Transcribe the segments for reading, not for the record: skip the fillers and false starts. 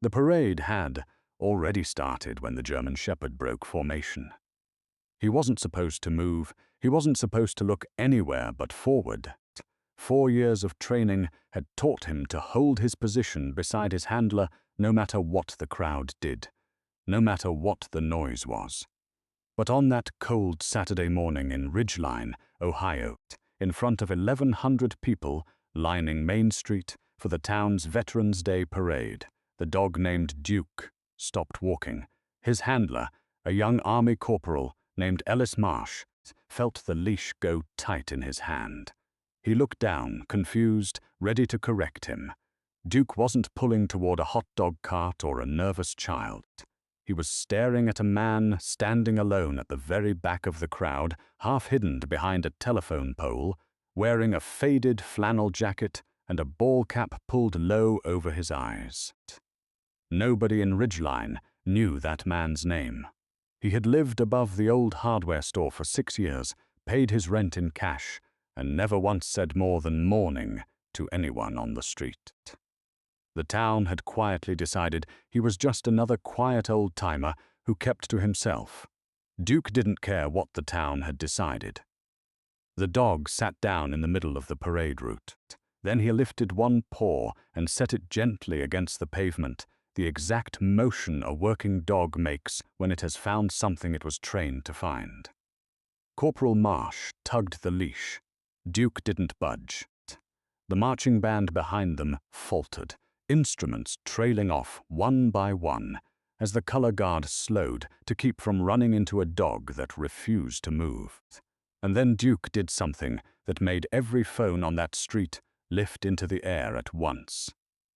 The parade had already started when the German Shepherd broke formation. He wasn't supposed to move, he wasn't supposed to look anywhere but forward. 4 years of training had taught him to hold his position beside his handler no matter what the crowd did, no matter what the noise was. But on that cold Saturday morning in Ridgeline, Ohio, in front of 1,100 people lining Main Street for the town's Veterans Day parade, the dog named Duke stopped walking. His handler, a young Army corporal named Ellis Marsh, felt the leash go tight in his hand. He looked down, confused, ready to correct him. Duke wasn't pulling toward a hot dog cart or a nervous child. He was staring at a man standing alone at the very back of the crowd, half hidden behind a telephone pole, wearing a faded flannel jacket and a ball cap pulled low over his eyes. Nobody in Ridgeline knew that man's name. He had lived above the old hardware store for 6 years, paid his rent in cash, and never once said more than morning to anyone on the street. The town had quietly decided he was just another quiet old-timer who kept to himself. Duke didn't care what the town had decided. The dog sat down in the middle of the parade route. Then he lifted one paw and set it gently against the pavement, the exact motion a working dog makes when it has found something it was trained to find. Corporal Marsh tugged the leash. Duke didn't budge. The marching band behind them faltered, instruments trailing off one by one as the color guard slowed to keep from running into a dog that refused to move. And then Duke did something that made every phone on that street lift into the air at once.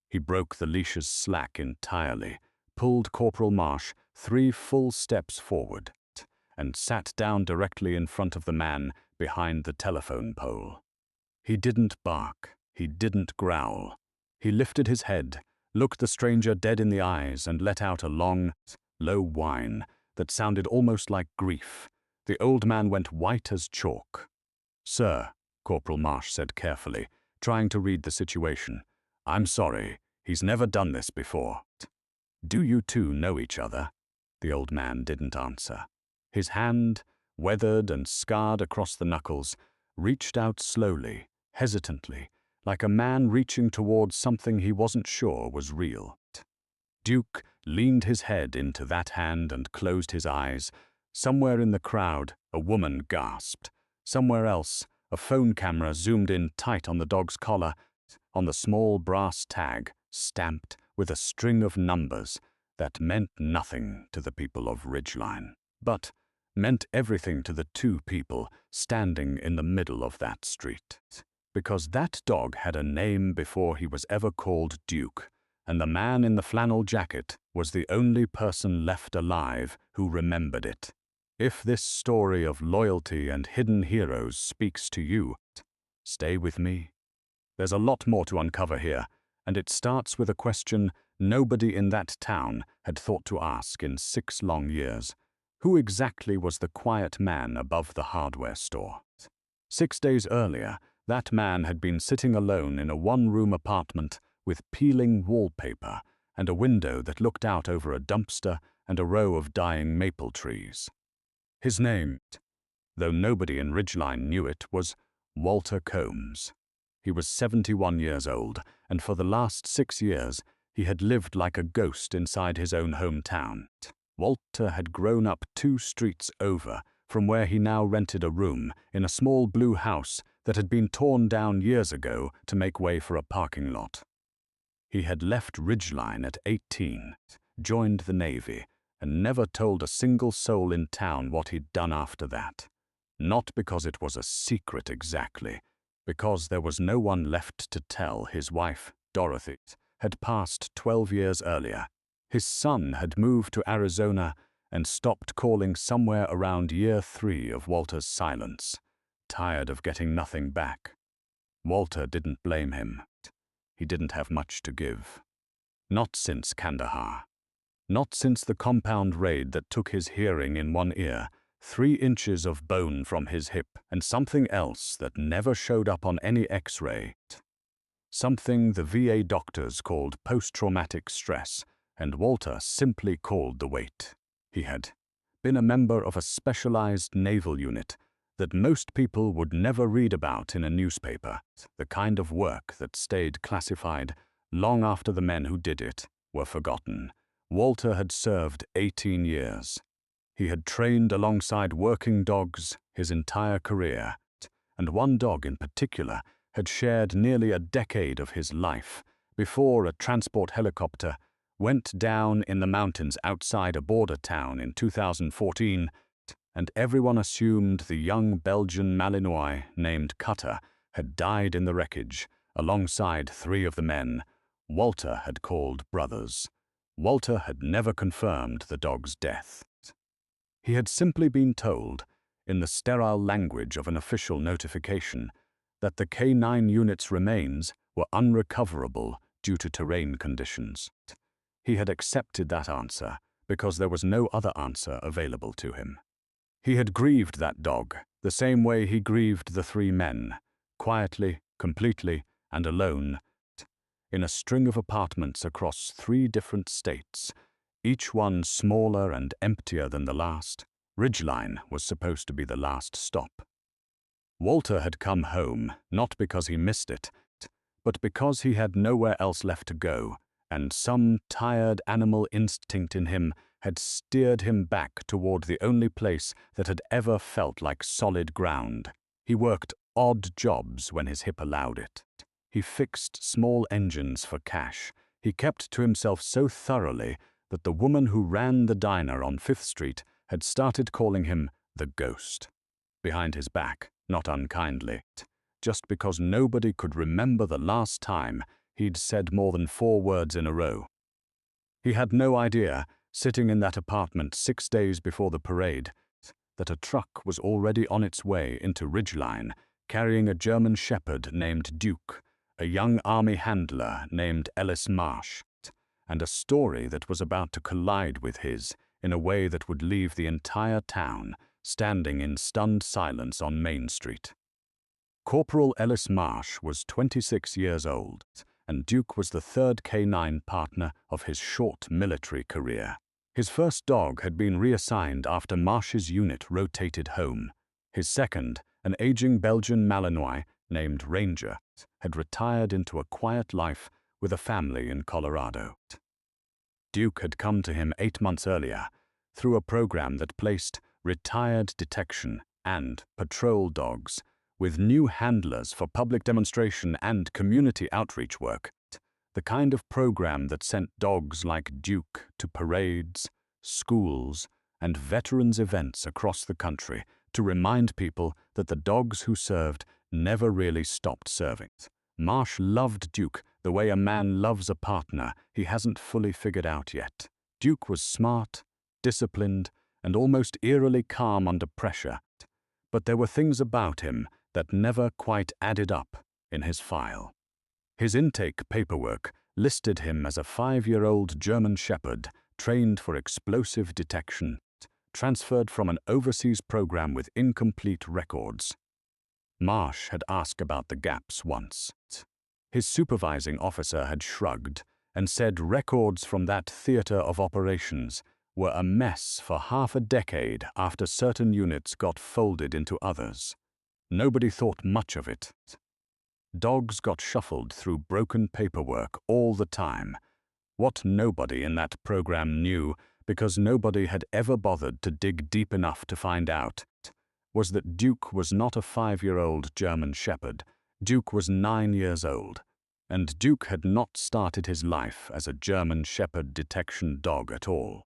He broke the leash's slack entirely, pulled Corporal Marsh 3 full steps forward, and sat down directly in front of the man behind the telephone pole. He didn't bark, he didn't growl. He lifted his head, looked the stranger dead in the eyes, and let out a long, low whine that sounded almost like grief. The old man went white as chalk. "Sir," Corporal Marsh said carefully, trying to read the situation, "I'm sorry, he's never done this before." "Do you two know each other?" The old man didn't answer. His hand, weathered and scarred across the knuckles, reached out slowly, hesitantly, like a man reaching towards something he wasn't sure was real. Duke leaned his head into that hand and closed his eyes. Somewhere in the crowd, a woman gasped. Somewhere else, a phone camera zoomed in tight on the dog's collar, on the small brass tag stamped with a string of numbers that meant nothing to the people of Ridgeline, but meant everything to the 2 people standing in the middle of that street. Because that dog had a name before he was ever called Duke, and the man in the flannel jacket was the only person left alive who remembered it. If this story of loyalty and hidden heroes speaks to you, stay with me. There's a lot more to uncover here, and it starts with a question nobody in that town had thought to ask in 6 long years. Who exactly was the quiet man above the hardware store? 6 days earlier, that man had been sitting alone in a 1-room apartment with peeling wallpaper and a window that looked out over a dumpster and a row of dying maple trees. His name, though nobody in Ridgeline knew it, was Walter Combs. He was 71 years old, and for the last 6 years, he had lived like a ghost inside his own hometown. Walter had grown up 2 streets over from where he now rented a room in a small blue house that had been torn down years ago to make way for a parking lot. He had left Ridgeline at 18, joined the Navy, and never told a single soul in town what he'd done after that. Not because it was a secret exactly, because there was no one left to tell. His wife, Dorothy, had passed 12 years earlier. His son had moved to Arizona and stopped calling somewhere around year 3 of Walter's silence, tired of getting nothing back. Walter didn't blame him. He didn't have much to give. Not since Kandahar. Not since the compound raid that took his hearing in one ear, 3 inches of bone from his hip, and something else that never showed up on any X-ray. Something the VA doctors called post-traumatic stress, and Walter simply called the wait. He had been a member of a specialized naval unit that most people would never read about in a newspaper, the kind of work that stayed classified long after the men who did it were forgotten. Walter had served 18 years. He had trained alongside working dogs his entire career, and one dog in particular had shared nearly a decade of his life before a transport helicopter went down in the mountains outside a border town in 2014, and everyone assumed the young Belgian Malinois named Cutter had died in the wreckage alongside 3 of the men Walter had called brothers. Walter had never confirmed the dog's death. He had simply been told, in the sterile language of an official notification, that the K9 unit's remains were unrecoverable due to terrain conditions. He had accepted that answer because there was no other answer available to him. He had grieved that dog the same way he grieved the 3 men, quietly, completely, and alone, in a string of apartments across 3 different states, each one smaller and emptier than the last. Ridgeline was supposed to be the last stop. Walter had come home not because he missed it, but because he had nowhere else left to go, and some tired animal instinct in him had steered him back toward the only place that had ever felt like solid ground. He worked odd jobs when his hip allowed it. He fixed small engines for cash. He kept to himself so thoroughly that the woman who ran the diner on 5th Street had started calling him the Ghost. Behind his back, not unkindly, just because nobody could remember the last time he'd said more than 4 words in a row. He had no idea, sitting in that apartment 6 days before the parade, that a truck was already on its way into Ridgeline, carrying a German shepherd named Duke, a young army handler named Ellis Marsh, and a story that was about to collide with his in a way that would leave the entire town standing in stunned silence on Main Street. Corporal Ellis Marsh was 26 years old, and Duke was the 3rd K9 partner of his short military career. His first dog had been reassigned after Marsh's unit rotated home. His second, an aging Belgian Malinois named Ranger, had retired into a quiet life with a family in Colorado. Duke had come to him 8 months earlier through a program that placed retired detection and patrol dogs with new handlers for public demonstration and community outreach work, the kind of program that sent dogs like Duke to parades, schools, and veterans events across the country to remind people that the dogs who served never really stopped serving. Marsh loved Duke the way a man loves a partner he hasn't fully figured out yet. Duke was smart, disciplined, and almost eerily calm under pressure, but there were things about him that never quite added up in his file. His intake paperwork listed him as a 5-year-old German shepherd trained for explosive detection, transferred from an overseas program with incomplete records. Marsh had asked about the gaps once. His supervising officer had shrugged and said records from that theater of operations were a mess for half a decade after certain units got folded into others. Nobody thought much of it. Dogs got shuffled through broken paperwork all the time. What nobody in that program knew, because nobody had ever bothered to dig deep enough to find out, was that Duke was not a 5-year-old German shepherd. Duke was 9 years old, and Duke had not started his life as a German shepherd detection dog at all.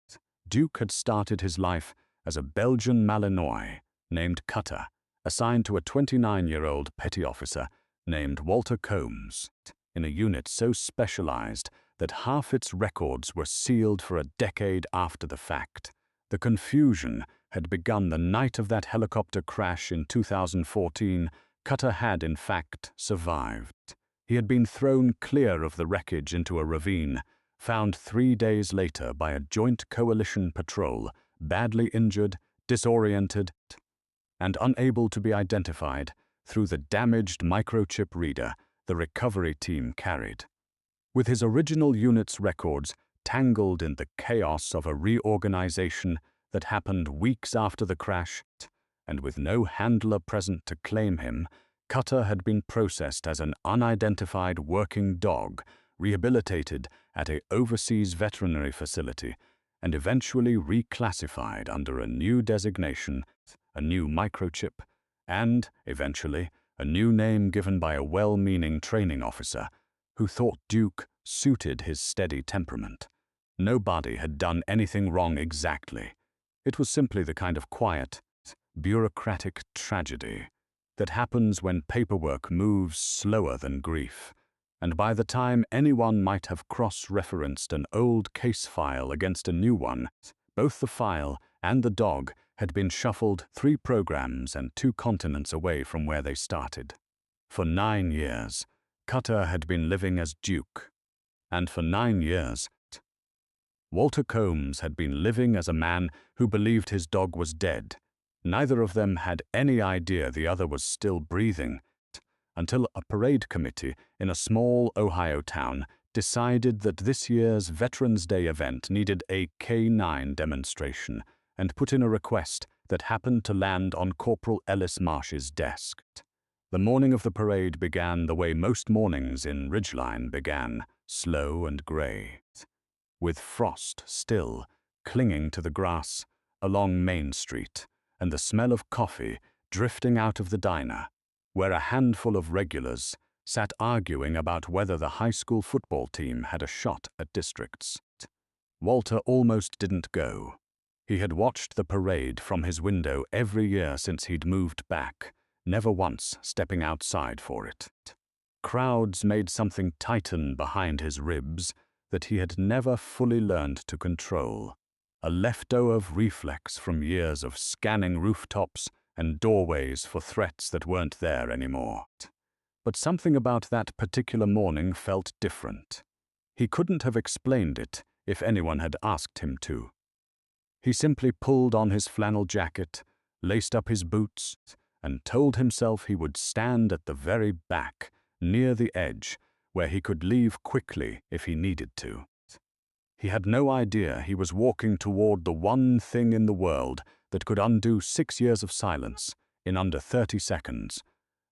Duke had started his life as a Belgian Malinois named Cutter, assigned to a 29-year-old petty officer named Walter Combs, in a unit so specialized that half its records were sealed for a decade after the fact. The confusion had begun the night of that helicopter crash in 2014. Cutter had, in fact, survived. He had been thrown clear of the wreckage into a ravine, found 3 days later by a joint coalition patrol, badly injured, disoriented, and unable to be identified through the damaged microchip reader the recovery team carried. With his original unit's records tangled in the chaos of a reorganization that happened weeks after the crash, and with no handler present to claim him, Cutter had been processed as an unidentified working dog, rehabilitated at an overseas veterinary facility, and eventually reclassified under a new designation, a new microchip, and, eventually, a new name given by a well-meaning training officer who thought Duke suited his steady temperament. Nobody had done anything wrong exactly. It was simply the kind of quiet, bureaucratic tragedy that happens when paperwork moves slower than grief, and by the time anyone might have cross-referenced an old case file against a new one, both the file and the dog had been shuffled 3 programs and 2 continents away from where they started. For 9 years, Cutter had been living as Duke, and for 9 years, Walter Combs had been living as a man who believed his dog was dead. Neither of them had any idea the other was still breathing, until a parade committee in a small Ohio town decided that this year's Veterans Day event needed a K9 demonstration and put in a request that happened to land on Corporal Ellis Marsh's desk. The morning of the parade began the way most mornings in Ridgeline began, slow and gray, with frost still clinging to the grass along Main Street, and the smell of coffee drifting out of the diner, where a handful of regulars sat arguing about whether the high school football team had a shot at districts. Walter almost didn't go. He had watched the parade from his window every year since he'd moved back, never once stepping outside for it. Crowds made something tighten behind his ribs that he had never fully learned to control, a leftover reflex from years of scanning rooftops and doorways for threats that weren't there anymore. But something about that particular morning felt different. He couldn't have explained it if anyone had asked him to. He simply pulled on his flannel jacket, laced up his boots, and told himself he would stand at the very back, near the edge, where he could leave quickly if he needed to. He had no idea he was walking toward the one thing in the world that could undo 6 years of silence in under 30 seconds.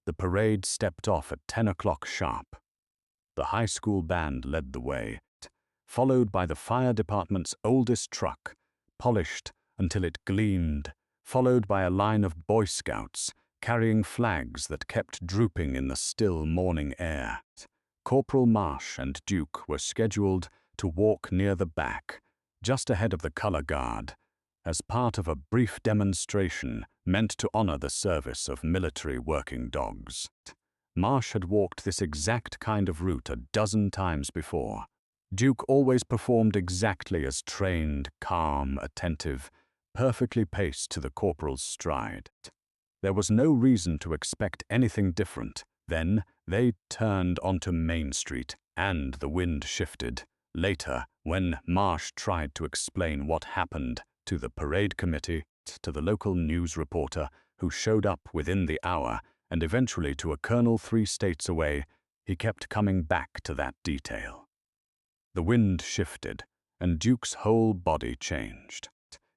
The parade stepped off at 10 o'clock sharp. The high school band led the way, followed by the fire department's oldest truck, polished until it gleamed, followed by a line of Boy Scouts carrying flags that kept drooping in the still morning air. Corporal Marsh and Duke were scheduled to walk near the back, just ahead of the color guard, as part of a brief demonstration meant to honor the service of military working dogs. Marsh had walked this exact kind of route a dozen times before. Duke always performed exactly as trained, calm, attentive, perfectly paced to the corporal's stride. There was no reason to expect anything different. Then they turned onto Main Street, and the wind shifted. Later, when Marsh tried to explain what happened to the parade committee, to the local news reporter who showed up within the hour, and eventually to a colonel 3 states away, he kept coming back to that detail. The wind shifted, and Duke's whole body changed.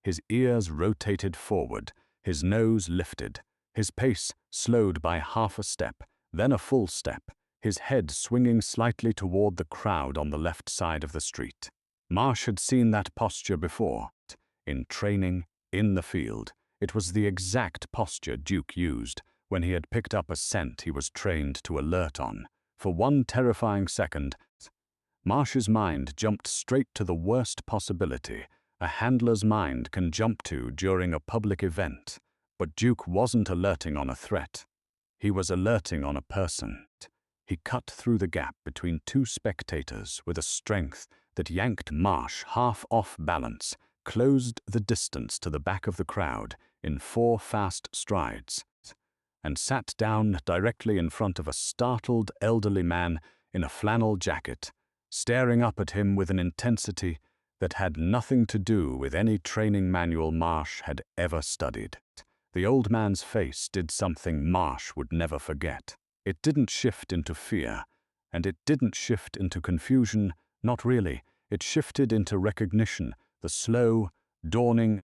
His ears rotated forward, his nose lifted, his pace slowed by half a step, then a full step, his head swinging slightly toward the crowd on the left side of the street. Marsh had seen that posture before. In training, in the field, it was the exact posture Duke used when he had picked up a scent he was trained to alert on. For one terrifying second, Marsh's mind jumped straight to the worst possibility a handler's mind can jump to during a public event. But Duke wasn't alerting on a threat. He was alerting on a person. He cut through the gap between 2 spectators with a strength that yanked Marsh half off balance, closed the distance to the back of the crowd in 4 fast strides, and sat down directly in front of a startled elderly man in a flannel jacket, staring up at him with an intensity that had nothing to do with any training manual Marsh had ever studied. The old man's face did something Marsh would never forget. It didn't shift into fear, and it didn't shift into confusion, not really. It shifted into recognition, the slow, dawning,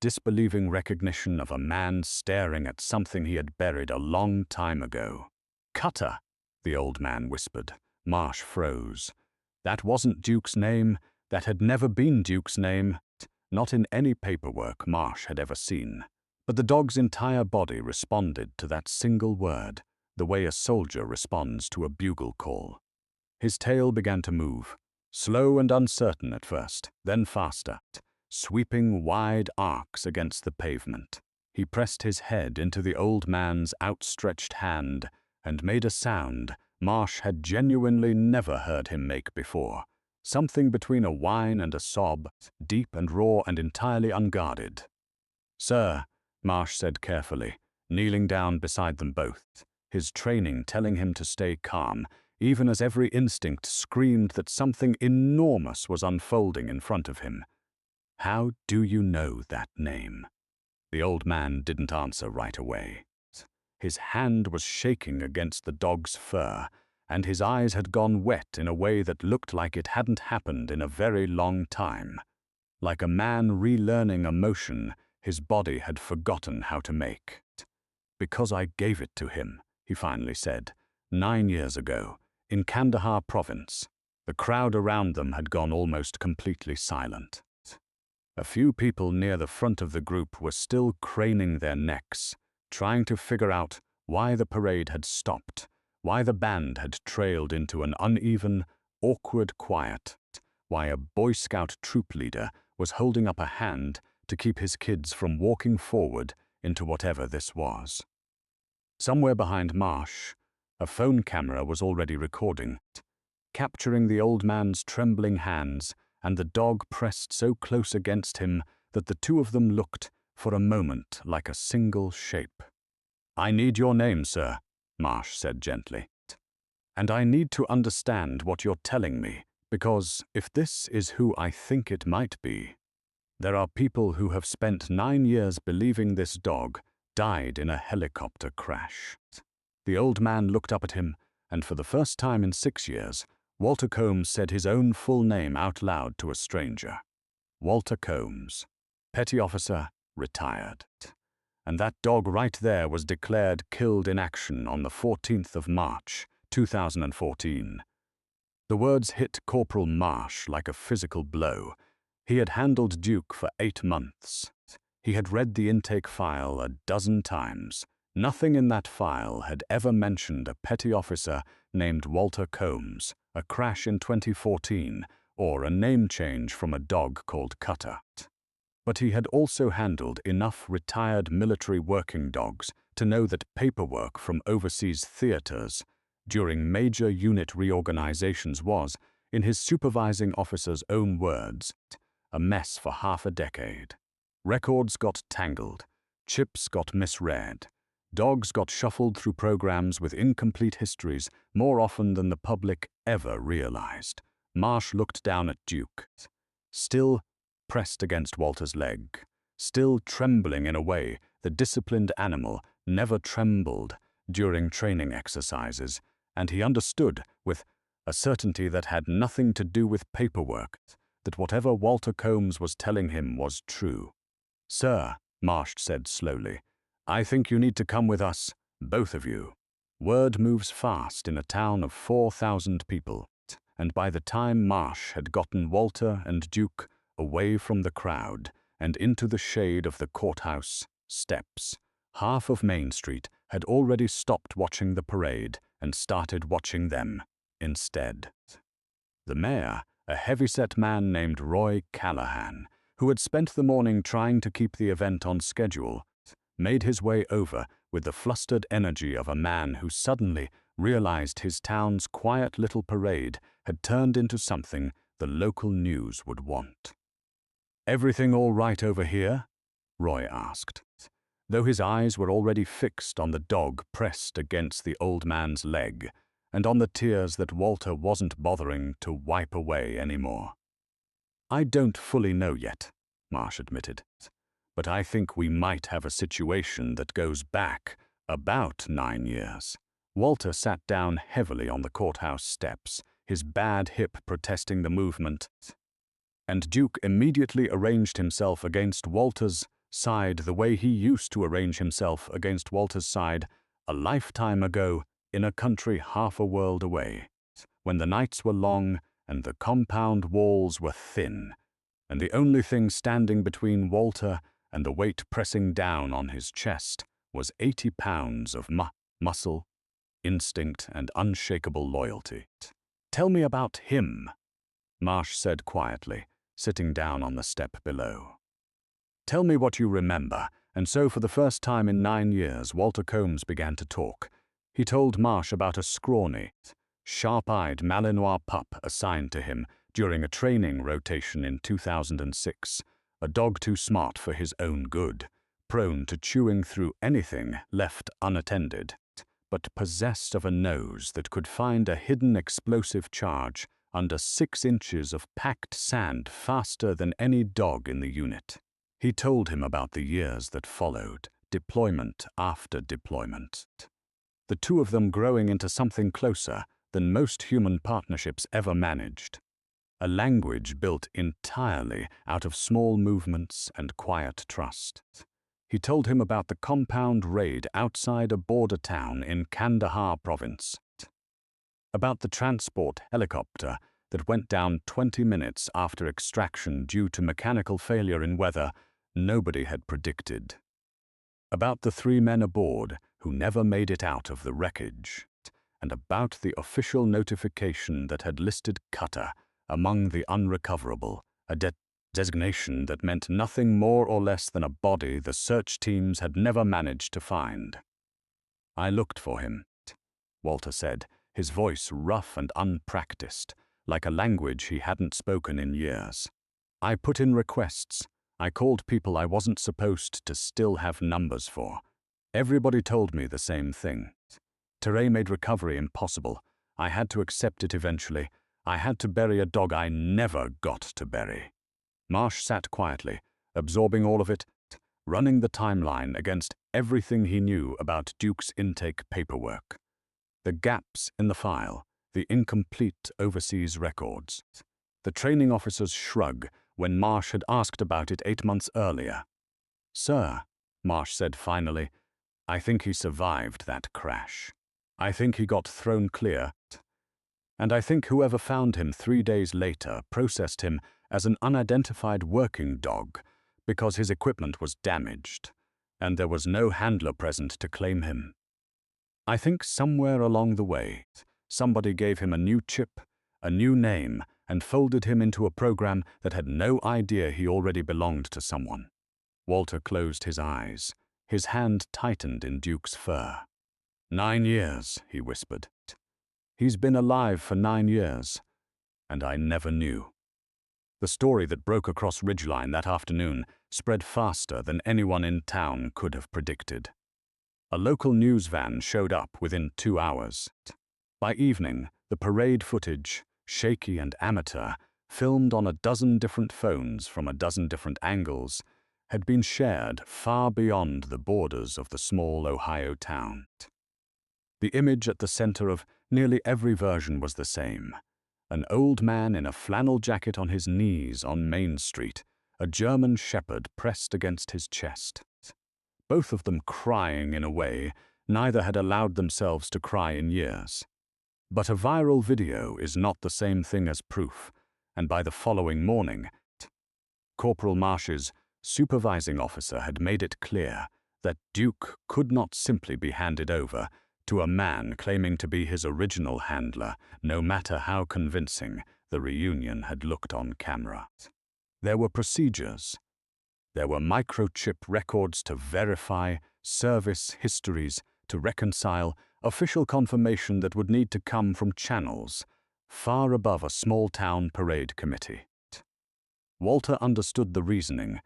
disbelieving recognition of a man staring at something he had buried a long time ago. "Cutter," the old man whispered. Marsh froze. That wasn't Duke's name. That had never been Duke's name. Not in any paperwork Marsh had ever seen. But the dog's entire body responded to that single word, the way a soldier responds to a bugle call. His tail began to move, slow and uncertain at first, then faster, sweeping wide arcs against the pavement. He pressed his head into the old man's outstretched hand and made a sound Marsh had genuinely never heard him make before, something between a whine and a sob, deep and raw and entirely unguarded. "Sir," Marsh said carefully, kneeling down beside them both, his training telling him to stay calm, even as every instinct screamed that something enormous was unfolding in front of him. "How do you know that name?" The old man didn't answer right away. His hand was shaking against the dog's fur, and his eyes had gone wet in a way that looked like it hadn't happened in a very long time. Like a man relearning a motion his body had forgotten how to make. "Because I gave it to him," he finally said, 9 years ago, in Kandahar province." The crowd around them had gone almost completely silent. A few people near the front of the group were still craning their necks, trying to figure out why the parade had stopped, why the band had trailed into an uneven, awkward quiet, why a Boy Scout troop leader was holding up a hand to keep his kids from walking forward into whatever this was. Somewhere behind Marsh, a phone camera was already recording, capturing the old man's trembling hands and the dog pressed so close against him that the two of them looked, for a moment, like a single shape. "I need your name, sir," Marsh said gently. "And I need to understand what you're telling me, because if this is who I think it might be, there are people who have spent 9 years believing this dog died in a helicopter crash." The old man looked up at him, and for the first time in 6 years, Walter Combs said his own full name out loud to a stranger. Walter Combs, petty officer, retired. And that dog right there was declared killed in action on the 14th of March, 2014. The words hit Corporal Marsh like a physical blow. He had handled Duke for 8 months. He had read the intake file a dozen times. Nothing in that file had ever mentioned a petty officer named Walter Combs, a crash in 2014, or a name change from a dog called Cutter. But he had also handled enough retired military working dogs to know that paperwork from overseas theaters during major unit reorganizations was, in his supervising officer's own words, a mess for half a decade. Records got tangled, chips got misread, dogs got shuffled through programs with incomplete histories more often than the public ever realized. Marsh looked down at Duke, still pressed against Walter's leg, still trembling in a way the disciplined animal never trembled during training exercises, and he understood, with a certainty that had nothing to do with paperwork, that whatever Walter Combs was telling him was true. "Sir," Marsh said slowly, "I think you need to come with us, both of you. Word moves fast in a town of 4,000 people, and by the time Marsh had gotten Walter and Duke away from the crowd and into the shade of the courthouse steps, half of Main Street had already stopped watching the parade and started watching them instead." The mayor, a heavyset man named Roy Callahan, who had spent the morning trying to keep the event on schedule, made his way over with the flustered energy of a man who suddenly realized his town's quiet little parade had turned into something the local news would want. "Everything all right over here?" Roy asked, though his eyes were already fixed on the dog pressed against the old man's leg and on the tears that Walter wasn't bothering to wipe away anymore. "I don't fully know yet," Marsh admitted, "but I think we might have a situation that goes back about 9 years. Walter sat down heavily on the courthouse steps, his bad hip protesting the movement. And Duke immediately arranged himself against Walter's side the way he used to arrange himself against Walter's side a lifetime ago in a country half a world away, when the nights were long and the compound walls were thin, and the only thing standing between Walter and the weight pressing down on his chest was 80 pounds of muscle, instinct, and unshakable loyalty. "Tell me about him," Marsh said quietly, sitting down on the step below. "Tell me what you remember." And so for the first time in 9 years, Walter Combs began to talk. He told Marsh about a scrawny, sharp-eyed Malinois pup assigned to him during a training rotation in 2006, a dog too smart for his own good, prone to chewing through anything left unattended, but possessed of a nose that could find a hidden explosive charge under 6 inches of packed sand faster than any dog in the unit. He told him about the years that followed, deployment after deployment. The two of them growing into something closer than most human partnerships ever managed. A language built entirely out of small movements and quiet trust. He told him about the compound raid outside a border town in Kandahar province. About the transport helicopter that went down 20 minutes after extraction due to mechanical failure in weather nobody had predicted. About the 3 men aboard who never made it out of the wreckage, and about the official notification that had listed Cutter among the unrecoverable, a designation that meant nothing more or less than a body the search teams had never managed to find. "I looked for him," Walter said, his voice rough and unpracticed, like a language he hadn't spoken in years. "I put in requests. I called people I wasn't supposed to still have numbers for. Everybody told me the same thing. Terrain made recovery impossible. I had to accept it eventually. I had to bury a dog I never got to bury." Marsh sat quietly, absorbing all of it, running the timeline against everything he knew about Duke's intake paperwork. The gaps in the file, the incomplete overseas records, the training officer's shrug when Marsh had asked about it 8 months earlier. "Sir," Marsh said finally, "I think he survived that crash. I think he got thrown clear. And I think whoever found him 3 days later processed him as an unidentified working dog because his equipment was damaged, and there was no handler present to claim him. I think somewhere along the way, somebody gave him a new chip, a new name, and folded him into a program that had no idea he already belonged to someone." Walter closed his eyes. His hand tightened in Duke's fur. 9 years, he whispered. "He's been alive for 9 years, and I never knew." The story that broke across Ridgeline that afternoon spread faster than anyone in town could have predicted. A local news van showed up within 2 hours. By evening, the parade footage, shaky and amateur, filmed on a dozen different phones from a dozen different angles, had been shared far beyond the borders of the small Ohio town. The image at the center of nearly every version was the same. An old man in a flannel jacket on his knees on Main Street, a German shepherd pressed against his chest. Both of them crying in a way neither had allowed themselves to cry in years. But a viral video is not the same thing as proof, and by the following morning, Corporal Marsh's supervising officer had made it clear that Duke could not simply be handed over to a man claiming to be his original handler, no matter how convincing the reunion had looked on camera. There were procedures. There were microchip records to verify, service histories to reconcile, official confirmation that would need to come from channels far above a small-town parade committee. Walter understood the reasoning,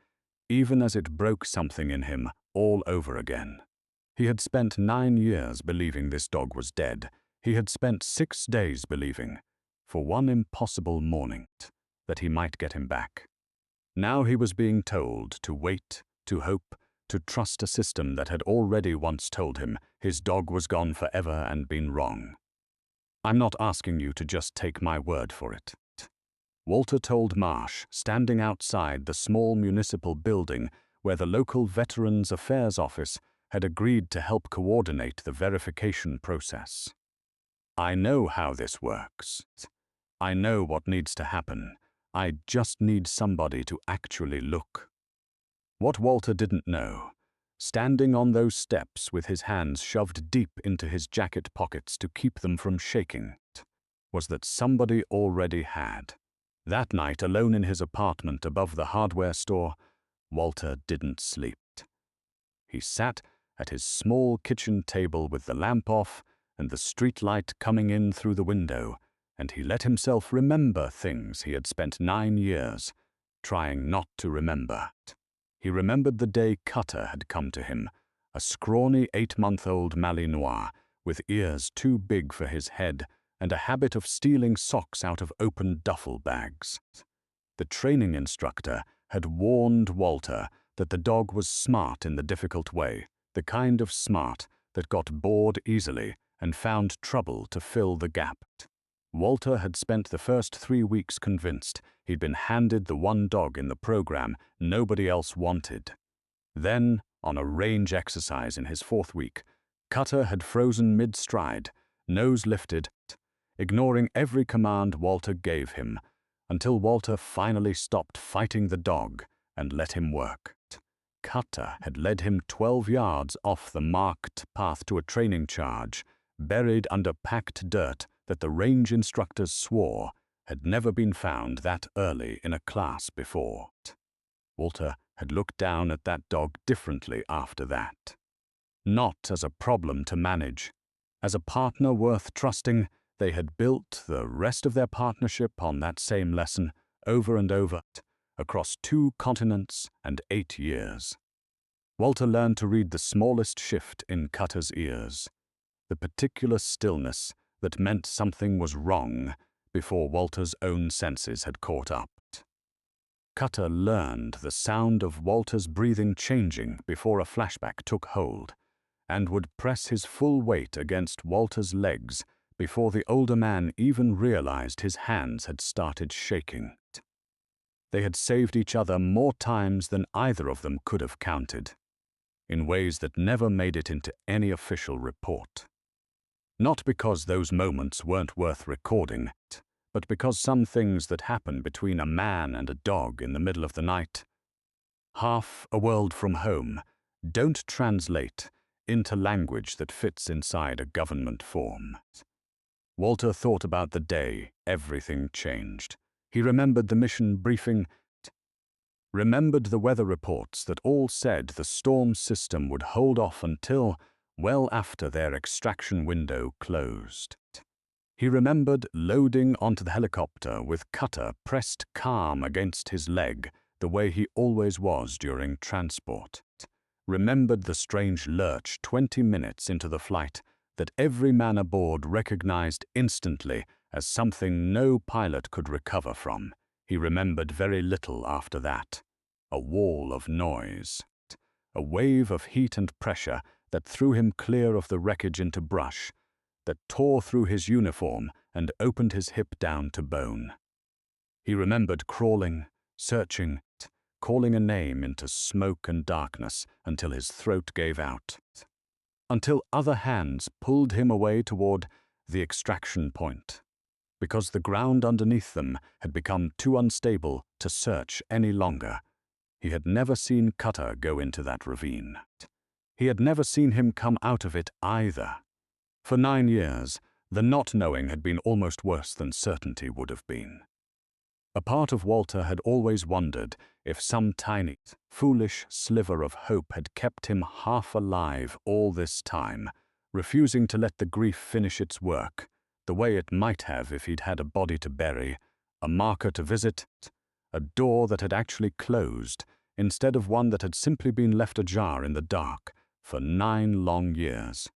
even as it broke something in him all over again. He had spent 9 years believing this dog was dead. He had spent 6 days believing, for one impossible morning, that he might get him back. Now he was being told to wait, to hope, to trust a system that had already once told him his dog was gone forever and been wrong. "I'm not asking you to just take my word for it. Walter told Marsh, standing outside the small municipal building where the local Veterans Affairs Office had agreed to help coordinate the verification process. "I know how this works. I know what needs to happen. I just need somebody to actually look." What Walter didn't know, standing on those steps with his hands shoved deep into his jacket pockets to keep them from shaking, was that somebody already had. That night, alone in his apartment above the hardware store, Walter didn't sleep. He sat at his small kitchen table with the lamp off and the streetlight coming in through the window, and he let himself remember things he had spent 9 years trying not to remember. He remembered the day Cutter had come to him, a scrawny 8-month-old Malinois with ears too big for his head and a habit of stealing socks out of open duffel bags. The training instructor had warned Walter that the dog was smart in the difficult way, the kind of smart that got bored easily and found trouble to fill the gap. Walter had spent the first 3 weeks convinced he'd been handed the one dog in the program nobody else wanted. Then, on a range exercise in his 4th week, Cutter had frozen mid-stride, nose lifted, ignoring every command Walter gave him, until Walter finally stopped fighting the dog and let him work. Cutter had led him 12 yards off the marked path to a training charge, buried under packed dirt that the range instructors swore had never been found that early in a class before. Walter had looked down at that dog differently after that. Not as a problem to manage. As a partner worth trusting, they had built the rest of their partnership on that same lesson over and over, across 2 continents and 8 years. Walter learned to read the smallest shift in Cutter's ears, the particular stillness that meant something was wrong before Walter's own senses had caught up. Cutter learned the sound of Walter's breathing changing before a flashback took hold, and would press his full weight against Walter's legs before the older man even realized his hands had started shaking. They had saved each other more times than either of them could have counted, in ways that never made it into any official report. Not because those moments weren't worth recording, but because some things that happen between a man and a dog in the middle of the night, half a world from home, don't translate into language that fits inside a government form. Walter thought about the day everything changed. He remembered the mission briefing, remembered the weather reports that all said the storm system would hold off until well after their extraction window closed. He remembered loading onto the helicopter with Cutter pressed calm against his leg the way he always was during transport. Remembered the strange lurch 20 minutes into the flight that every man aboard recognized instantly as something no pilot could recover from. He remembered very little after that. A wall of noise. A wave of heat and pressure that threw him clear of the wreckage into brush, that tore through his uniform and opened his hip down to bone. He remembered crawling, searching, calling a name into smoke and darkness until his throat gave out, until other hands pulled him away toward the extraction point, because the ground underneath them had become too unstable to search any longer. He had never seen Cutter go into that ravine. He had never seen him come out of it either. For 9 years, the not knowing had been almost worse than certainty would have been. A part of Walter had always wondered if some tiny, foolish sliver of hope had kept him half alive all this time, refusing to let the grief finish its work, the way it might have if he'd had a body to bury, a marker to visit, a door that had actually closed, instead of one that had simply been left ajar in the dark for 9 long years.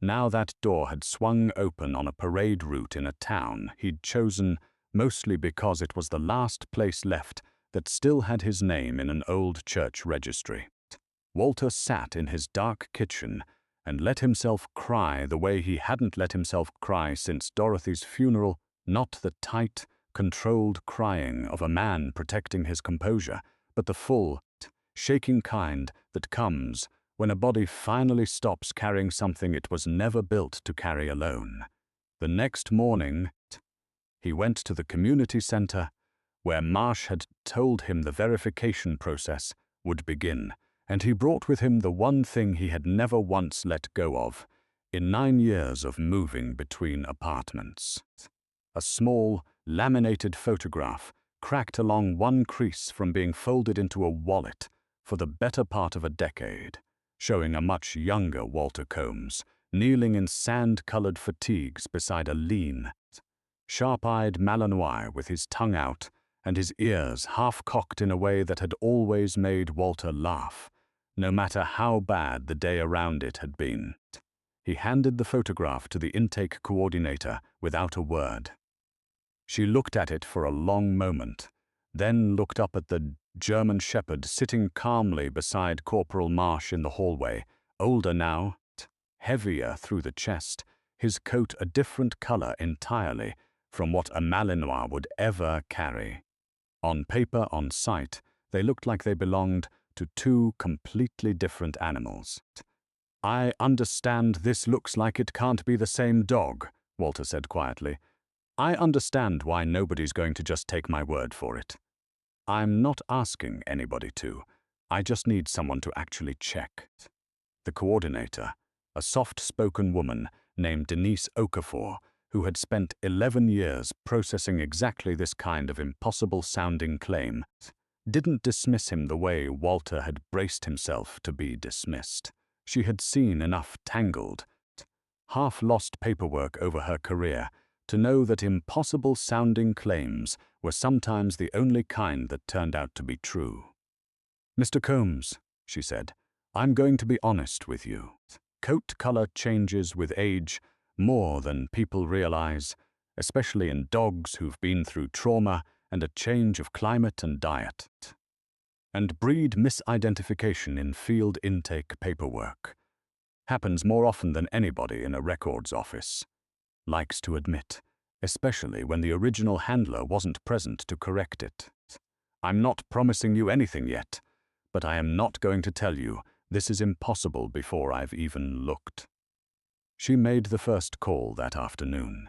Now that door had swung open on a parade route in a town he'd chosen mostly because it was the last place left that still had his name in an old church registry. Walter sat in his dark kitchen and let himself cry the way he hadn't let himself cry since Dorothy's funeral, not the tight, controlled crying of a man protecting his composure, but the full, shaking kind that comes when a body finally stops carrying something it was never built to carry alone. The next morning, he went to the community center where Marsh had told him the verification process would begin, and he brought with him the one thing he had never once let go of in 9 years of moving between apartments. A small, laminated photograph cracked along one crease from being folded into a wallet for the better part of a decade, showing a much younger Walter Combs kneeling in sand-colored fatigues beside a lean, sharp-eyed Malinois with his tongue out and his ears half-cocked in a way that had always made Walter laugh, no matter how bad the day around it had been. He handed the photograph to the intake coordinator without a word. She looked at it for a long moment, then looked up at the German shepherd sitting calmly beside Corporal Marsh in the hallway, older now, heavier through the chest, his coat a different color entirely from what a Malinois would ever carry. On paper, on sight, they looked like they belonged to two completely different animals. "I understand this looks like it can't be the same dog," Walter said quietly. "I understand why nobody's going to just take my word for it. I'm not asking anybody to. I just need someone to actually check." The coordinator, a soft-spoken woman named Denise Okafor, who had spent 11 years processing exactly this kind of impossible-sounding claim, didn't dismiss him the way Walter had braced himself to be dismissed. She had seen enough tangled, half-lost paperwork over her career to know that impossible-sounding claims were sometimes the only kind that turned out to be true. "Mr. Combs," she said, "I'm going to be honest with you. Coat color changes with age more than people realize, especially in dogs who've been through trauma and a change of climate and diet. And breed misidentification in field intake paperwork happens more often than anybody in a records office likes to admit, especially when the original handler wasn't present to correct it. I'm not promising you anything yet, but I am not going to tell you this is impossible before I've even looked." She made the first call that afternoon.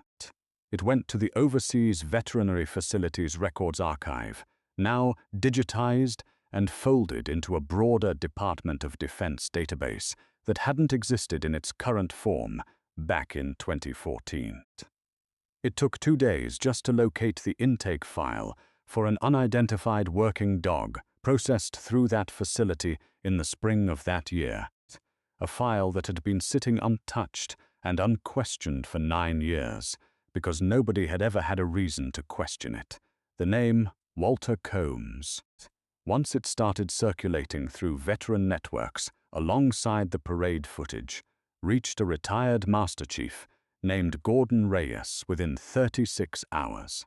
It went to the Overseas Veterinary Facilities Records Archive, now digitized and folded into a broader Department of Defense database that hadn't existed in its current form back in 2014. It took 2 days just to locate the intake file for an unidentified working dog processed through that facility in the spring of that year, a file that had been sitting untouched and unquestioned for 9 years because nobody had ever had a reason to question it. The name Walter Combs. Once it started circulating through veteran networks alongside the parade footage, reached a retired Master Chief named Gordon Reyes within 36 hours.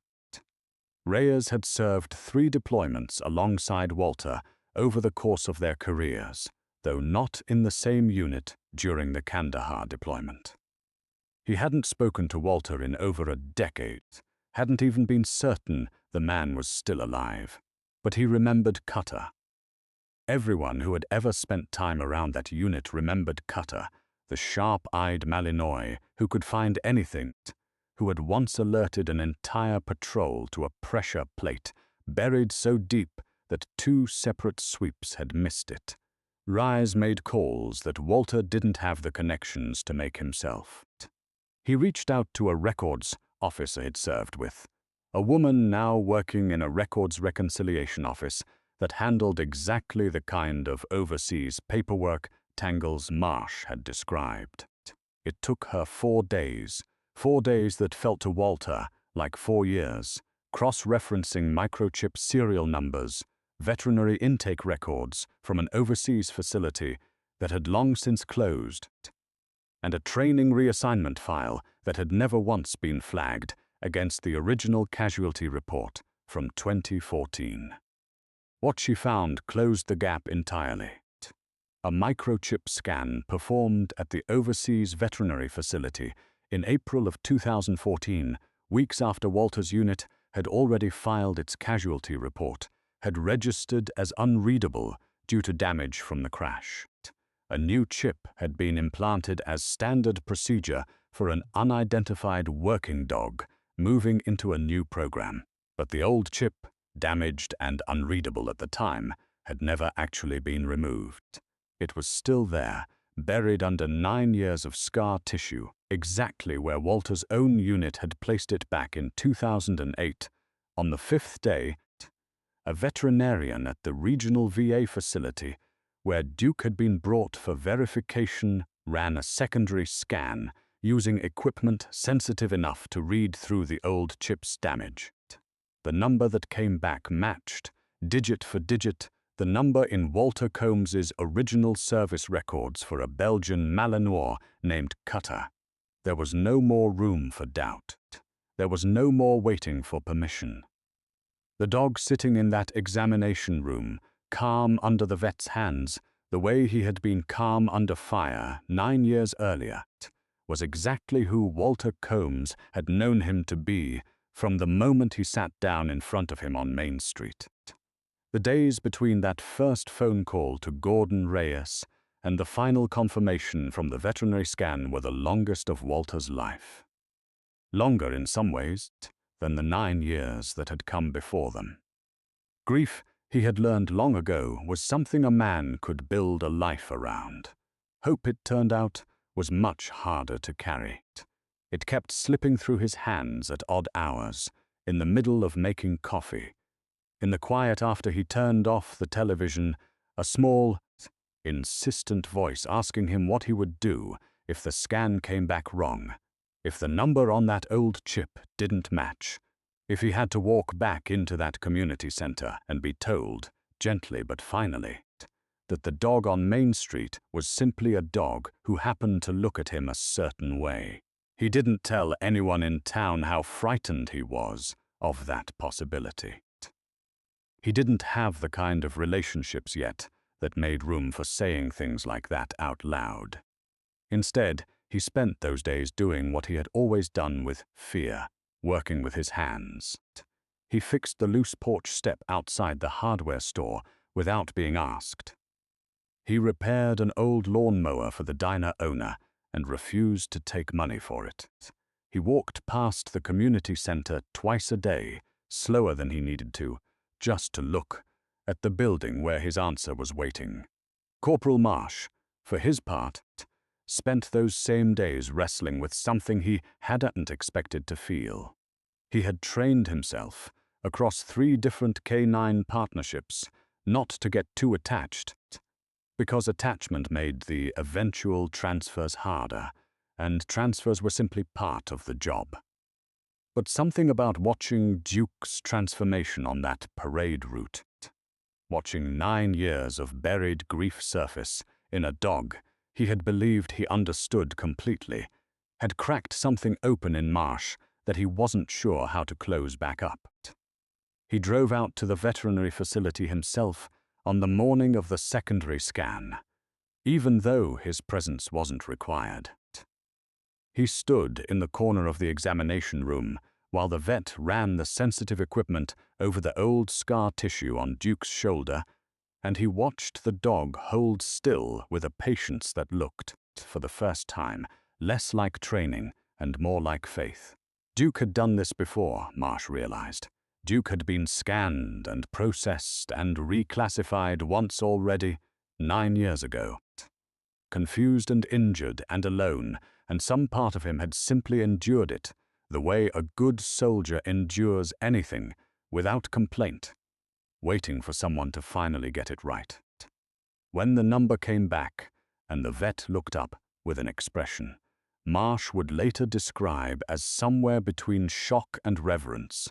Reyes had served 3 deployments alongside Walter over the course of their careers, though not in the same unit during the Kandahar deployment. He hadn't spoken to Walter in over a decade, hadn't even been certain the man was still alive, but he remembered Cutter. Everyone who had ever spent time around that unit remembered Cutter, the sharp-eyed Malinois who could find anything, who had once alerted an entire patrol to a pressure plate buried so deep that 2 separate sweeps had missed it. Reyes made calls that Walter didn't have the connections to make himself. He reached out to a records officer he'd served with, a woman now working in a records reconciliation office that handled exactly the kind of overseas paperwork tangles Marsh had described. It took her 4 days, 4 days that felt to Walter like 4 years, cross-referencing microchip serial numbers, veterinary intake records from an overseas facility that had long since closed, and a training reassignment file that had never once been flagged against the original casualty report from 2014. What she found closed the gap entirely. A microchip scan performed at the Overseas Veterinary Facility in April of 2014, weeks after Walter's unit had already filed its casualty report, had registered as unreadable due to damage from the crash. A new chip had been implanted as standard procedure for an unidentified working dog moving into a new program. But the old chip, damaged and unreadable at the time, had never actually been removed. It was still there, buried under 9 years of scar tissue, exactly where Walter's own unit had placed it back in 2008. On the 5th day, a veterinarian at the regional VA facility where Duke had been brought for verification ran a secondary scan using equipment sensitive enough to read through the old chip's damage. The number that came back matched, digit for digit, the number in Walter Combs's original service records for a Belgian Malinois named Cutter. There was no more room for doubt. There was no more waiting for permission. The dog sitting in that examination room, calm under the vet's hands, the way he had been calm under fire 9 years earlier, was exactly who Walter Combs had known him to be from the moment he sat down in front of him on Main Street. The days between that first phone call to Gordon Reyes and the final confirmation from the veterinary scan were the longest of Walter's life. Longer in some ways than the 9 years that had come before them. Grief, he had learned long ago, was something a man could build a life around. Hope, it turned out, was much harder to carry. It kept slipping through his hands at odd hours, in the middle of making coffee. In the quiet after he turned off the television, a small, insistent voice asking him what he would do if the scan came back wrong, if the number on that old chip didn't match, if he had to walk back into that community center and be told, gently but finally, that the dog on Main Street was simply a dog who happened to look at him a certain way. He didn't tell anyone in town how frightened he was of that possibility. He didn't have the kind of relationships yet that made room for saying things like that out loud. Instead, he spent those days doing what he had always done with fear, working with his hands. He fixed the loose porch step outside the hardware store without being asked. He repaired an old lawnmower for the diner owner and refused to take money for it. He walked past the community center twice a day, slower than he needed to, just to look at the building where his answer was waiting. Corporal Marsh, for his part, spent those same days wrestling with something he hadn't expected to feel. He had trained himself across 3 different K9 partnerships not to get too attached, because attachment made the eventual transfers harder, and transfers were simply part of the job. But something about watching Duke's transformation on that parade route, watching 9 years of buried grief surface in a dog he had believed he understood completely, had cracked something open in Marsh that he wasn't sure how to close back up. He drove out to the veterinary facility himself on the morning of the secondary scan, even though his presence wasn't required. He stood in the corner of the examination room while the vet ran the sensitive equipment over the old scar tissue on Duke's shoulder, and he watched the dog hold still with a patience that looked, for the first time, less like training and more like faith. Duke had done this before, Marsh realized. Duke had been scanned and processed and reclassified once already, 9 years ago. Confused and injured and alone, and some part of him had simply endured it, the way a good soldier endures anything, without complaint, waiting for someone to finally get it right. When the number came back, and the vet looked up with an expression Marsh would later describe as somewhere between shock and reverence.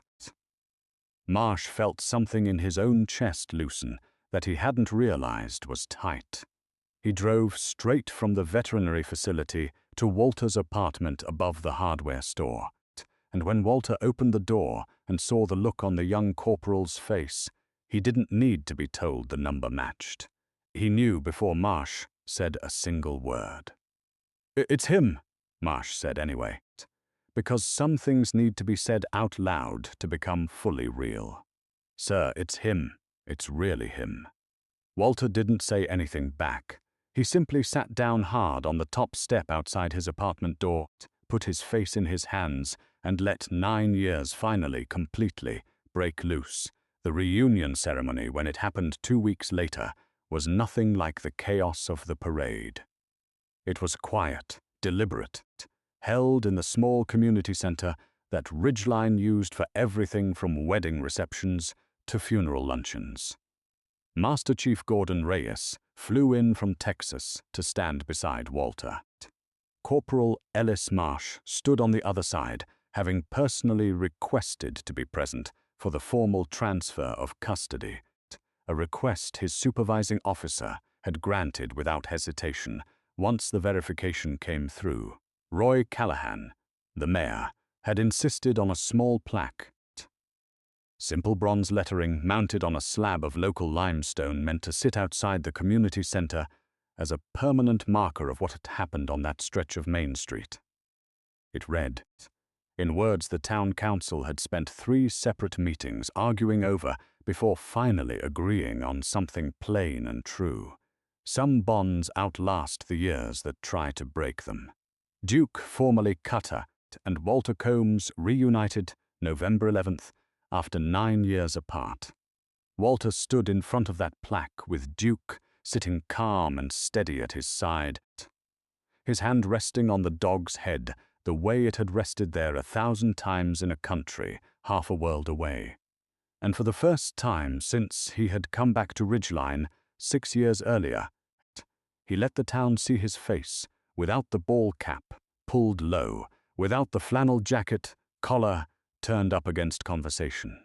Marsh felt something in his own chest loosen that he hadn't realized was tight. He drove straight from the veterinary facility to Walter's apartment above the hardware store, and when Walter opened the door and saw the look on the young corporal's face, he didn't need to be told the number matched. He knew before Marsh said a single word. "It's him," Marsh said anyway. because some things need to be said out loud to become fully real. Sir, it's him. It's really him. Walter didn't say anything back. He simply sat down hard on the top step outside his apartment door, put his face in his hands, and let 9 years finally, completely, break loose. The reunion ceremony, when it happened 2 weeks later, was nothing like the chaos of the parade. It was quiet, deliberate, held in the small community center that Ridgeline used for everything from wedding receptions to funeral luncheons. Master Chief Gordon Reyes flew in from Texas to stand beside Walter. Corporal Ellis Marsh stood on the other side, having personally requested to be present for the formal transfer of custody, a request his supervising officer had granted without hesitation once the verification came through. Roy Callahan, the mayor, had insisted on a small plaque. Simple bronze lettering mounted on a slab of local limestone meant to sit outside the community center as a permanent marker of what had happened on that stretch of Main Street. It read, in words the town council had spent 3 separate meetings arguing over before finally agreeing on something plain and true. Some bonds outlast the years that try to break them. Duke, formerly Cutter, and Walter Combs reunited November 11th after 9 years apart. Walter stood in front of that plaque with Duke sitting calm and steady at his side, his hand resting on the dog's head the way it had rested there 1,000 times in a country half a world away. And for the first time since he had come back to Ridgeline 6 years earlier, he let the town see his face, without the ball cap pulled low, without the flannel jacket collar turned up against conversation.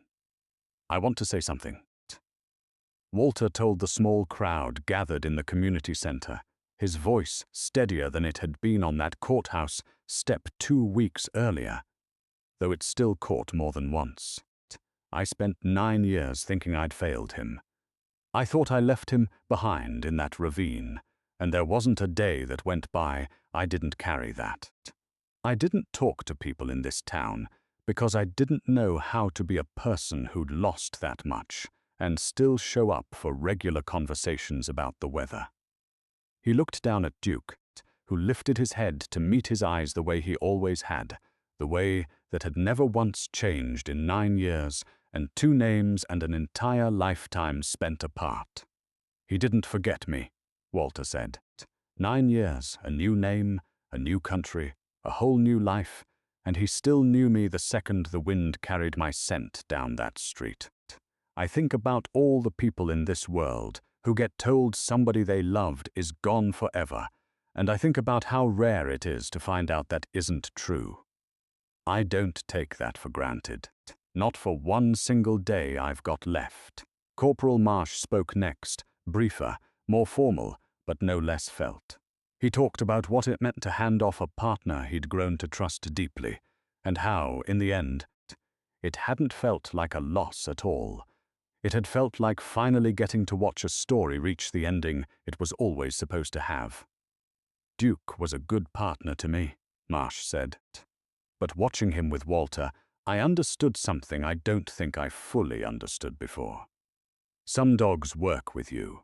I want to say something. Walter told the small crowd gathered in the community center, his voice steadier than it had been on that courthouse step 2 weeks earlier, though it still caught more than once. I spent 9 years thinking I'd failed him. I thought I left him behind in that ravine, and there wasn't a day that went by I didn't carry that. I didn't talk to people in this town because I didn't know how to be a person who'd lost that much and still show up for regular conversations about the weather. He looked down at Duke, who lifted his head to meet his eyes the way he always had, the way that had never once changed in 9 years and 2 names and an entire lifetime spent apart. He didn't forget me, Walter said. 9 years, a new name, a new country, a whole new life, and he still knew me the second the wind carried my scent down that street. I think about all the people in this world who get told somebody they loved is gone forever, and I think about how rare it is to find out that isn't true. I don't take that for granted. Not for one single day I've got left. Corporal Marsh spoke next, briefer, more formal, but no less felt. He talked about what it meant to hand off a partner he'd grown to trust deeply, and how, in the end, it hadn't felt like a loss at all. It had felt like finally getting to watch a story reach the ending it was always supposed to have. Duke was a good partner to me, Marsh said. But watching him with Walter, I understood something I don't think I fully understood before. Some dogs work with you,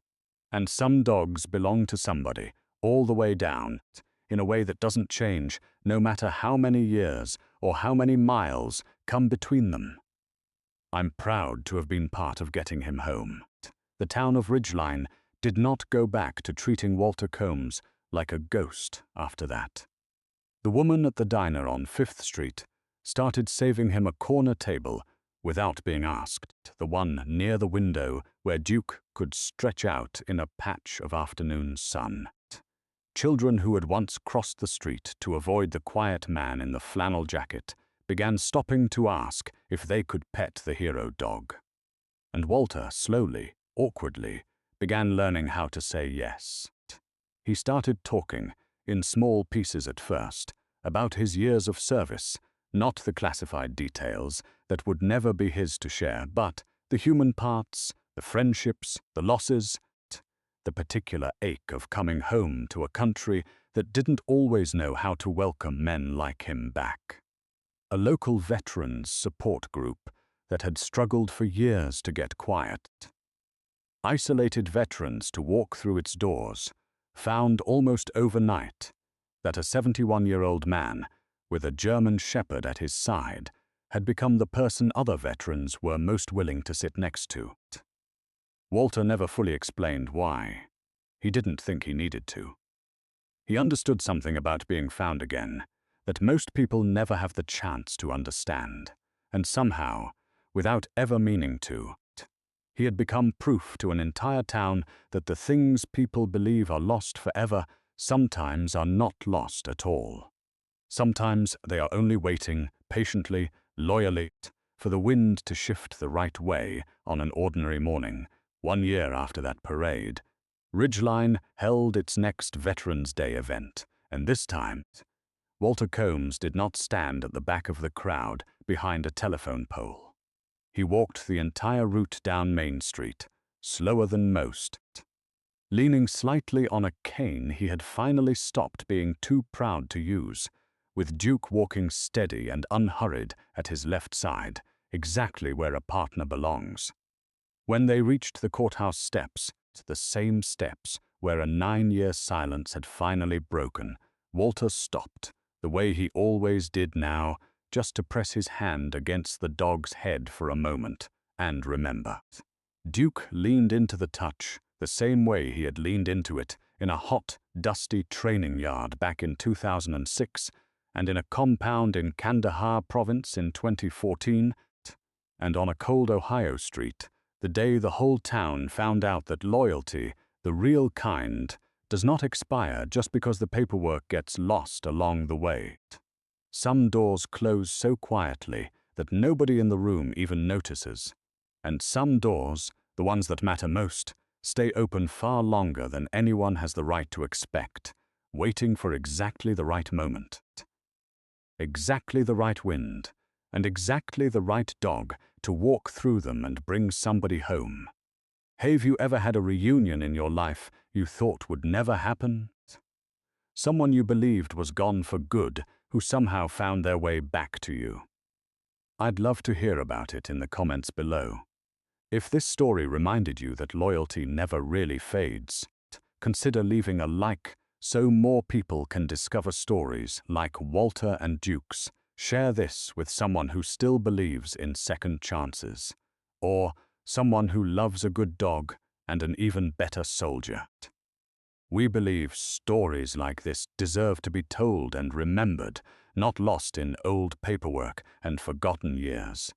and some dogs belong to somebody, all the way down, in a way that doesn't change, no matter how many years or how many miles come between them. I'm proud to have been part of getting him home. The town of Ridgeline did not go back to treating Walter Combs like a ghost after that. The woman at the diner on 5th Street started saving him a corner table without being asked, the one near the window where Duke could stretch out in a patch of afternoon sun. Children who had once crossed the street to avoid the quiet man in the flannel jacket began stopping to ask if they could pet the hero dog. And Walter, slowly, awkwardly, began learning how to say yes. He started talking, in small pieces at first, about his years of service, not the classified details that would never be his to share, but the human parts, the friendships, the losses, the particular ache of coming home to a country that didn't always know how to welcome men like him back. a local veterans support group that had struggled for years to get quiet. Isolated veterans to walk through its doors found almost overnight that a 71-year-old man with a German shepherd at his side had become the person other veterans were most willing to sit next to. Walter never fully explained why. He didn't think he needed to. He understood something about being found again that most people never have the chance to understand, and somehow, without ever meaning to, he had become proof to an entire town that the things people believe are lost forever sometimes are not lost at all. Sometimes they are only waiting, patiently, loyally, for the wind to shift the right way on an ordinary morning. 1 year after that parade, Ridgeline held its next Veterans Day event, and this time, Walter Combs did not stand at the back of the crowd behind a telephone pole. He walked the entire route down Main Street, slower than most. Leaning slightly on a cane he had finally stopped being too proud to use, with Duke walking steady and unhurried at his left side, exactly where a partner belongs. When they reached the courthouse steps, the same steps where a 9-year silence had finally broken, Walter stopped, the way he always did now, just to press his hand against the dog's head for a moment and remember. Duke leaned into the touch the same way he had leaned into it in a hot, dusty training yard back in 2006 and in a compound in Kandahar province in 2014 and on a cold Ohio street the day the whole town found out that loyalty, the real kind, does not expire just because the paperwork gets lost along the way. Some doors close so quietly that nobody in the room even notices, and some doors, the ones that matter most, stay open far longer than anyone has the right to expect, waiting for exactly the right moment. Exactly the right wind, and exactly the right dog to walk through them and bring somebody home. Have you ever had a reunion in your life you thought would never happen? Someone you believed was gone for good who somehow found their way back to you. I'd love to hear about it in the comments below. If this story reminded you that loyalty never really fades, consider leaving a like so more people can discover stories like Walter and Duke's. Share this with someone who still believes in second chances, or someone who loves a good dog and an even better soldier. We believe stories like this deserve to be told and remembered, not lost in old paperwork and forgotten years.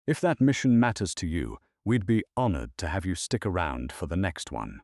If that mission matters to you, we'd be honored to have you stick around for the next one.